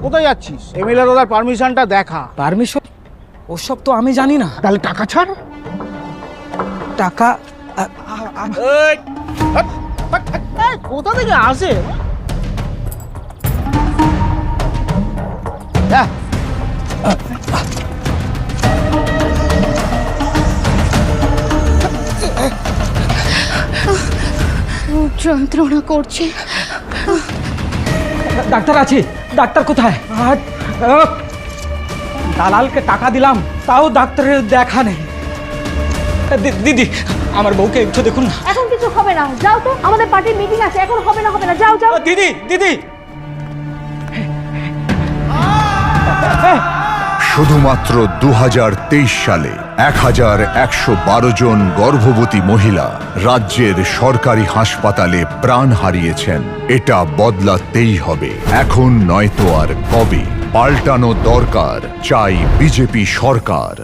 কোথায় যাচ্ছিস? এমএলএ দাদার পারমিশনটা দেখা। পারমিশন ওসব তো আমি জানি না। তাহলে টাকা ছাড়। টাকা কোথা থেকে আসে? যন্ত্রণা করছে। ডাক্তার আছে? ডাক্তার কোথায়? দালালকে টাকা দিলাম, তাও ডাক্তারের দেখা নেই। দিদি, আমার বউকে একটু দেখুন না। এখন কিছু হবে না, যাও তো, আমাদের পার্টির মিটিং আছে, এখন হবে না, যাও যাও। দিদি দিদি, শুধুমাত্র 2023 সালে 1112 জন গর্ভবতী মহিলা রাজ্যের সরকারি হাসপাতালে প্রাণ হারিয়েছেন। এটা বদলাতেই হবে, এখন নয়তো আর কবে। পাল্টানো দরকার, চাই বিজেপি সরকার।